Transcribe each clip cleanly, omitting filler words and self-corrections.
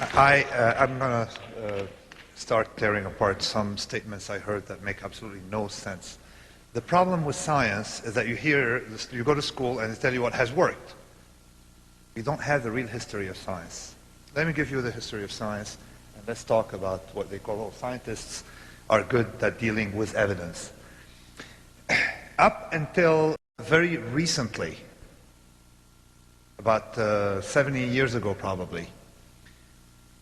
I'm going to start tearing apart some statements I heard that make absolutely no sense. The problem with science is that you go to school and they tell you what has worked. We don't have the real history of science. Let me give you the history of science, and let's talk about what they call, scientists are good at dealing with evidence. Up until very recently, about 70 years ago probably,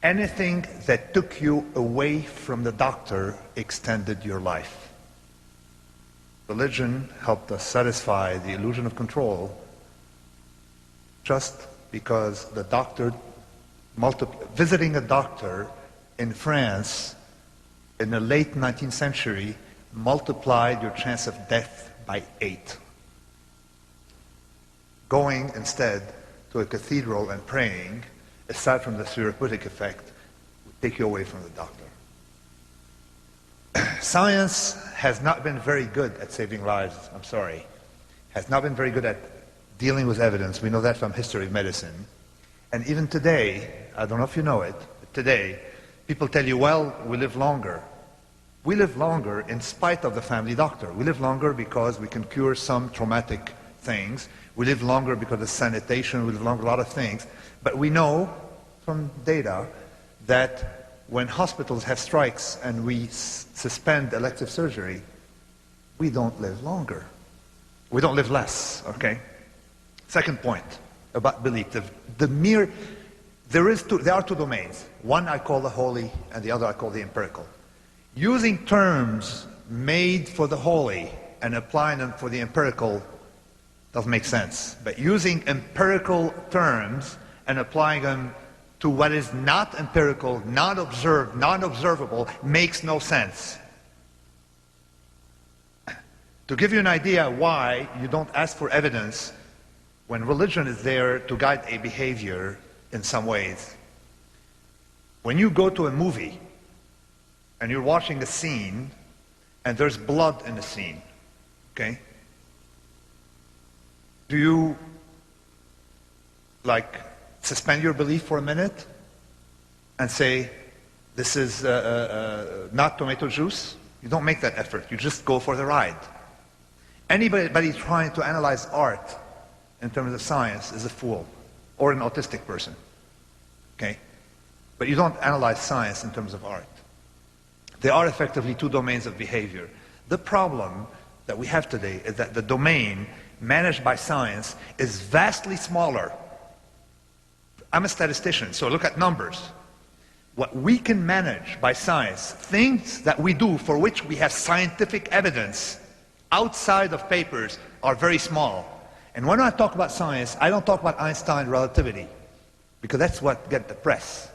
anything that took you away from the doctor extended your life. Religion helped us satisfy the illusion of control just because the doctor, visiting a doctor in France in the late 19th century multiplied your chance of death by 8. Going instead to a cathedral and praying, aside from the therapeutic effect, would take you away from the doctor. Science has not been very good at saving lives, I'm sorry. Has not been very good at dealing with evidence. We know that from history of medicine. And even today, I don't know if you know it, but today, people tell you, well, we live longer. We live longer in spite of the family doctor. We live longer because we can cure some traumatic things. We live longer because of sanitation. We live longer a lot of things. But we know from data that when hospitals have strikes and we suspend elective surgery, we don't live longer. We don't live less, okay? Second point about belief. There are two domains. One I call the holy and the other I call the empirical. Using terms made for the holy and applying them for the empirical doesn't make sense. But using empirical terms and applying them to what is not empirical, not observed, not observable, makes no sense. To give you an idea why you don't ask for evidence when religion is there to guide a behavior in some ways. When you go to a movie and you're watching a scene and there's blood in the scene, okay? Do you suspend your belief for a minute and say, this is not tomato juice? You don't make that effort. You just go for the ride. Anybody trying to analyze art in terms of science is a fool or an autistic person. Okay? But you don't analyze science in terms of art. There are effectively two domains of behavior. The problem that we have today is that the domain managed by science is vastly smaller. I'm a statistician, so look at numbers. What we can manage by science, things that we do for which we have scientific evidence outside of papers, are very small. And when I talk about science, I don't talk about Einstein relativity, because that's what gets the press.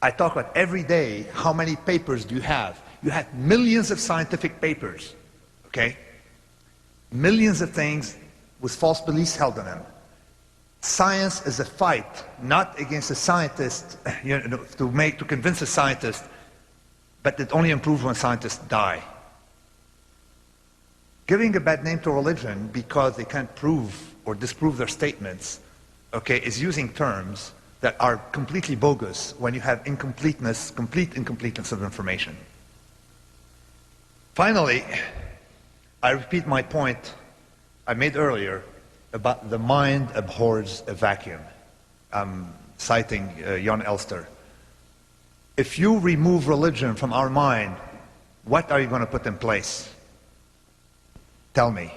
I talk about every day, how many papers do you have? You have millions of scientific papers, okay? Millions of things with false beliefs held in them. Science is a fight, not against a scientist, to convince a scientist, but it only improves when scientists die. Giving a bad name to religion because they can't prove or disprove their statements, okay, is using terms that are completely bogus when you have complete incompleteness of information. Finally, I repeat my point I made earlier about the mind abhors a vacuum. I'm citing Jan Elster. If you remove religion from our mind, what are you going to put in place? Tell me.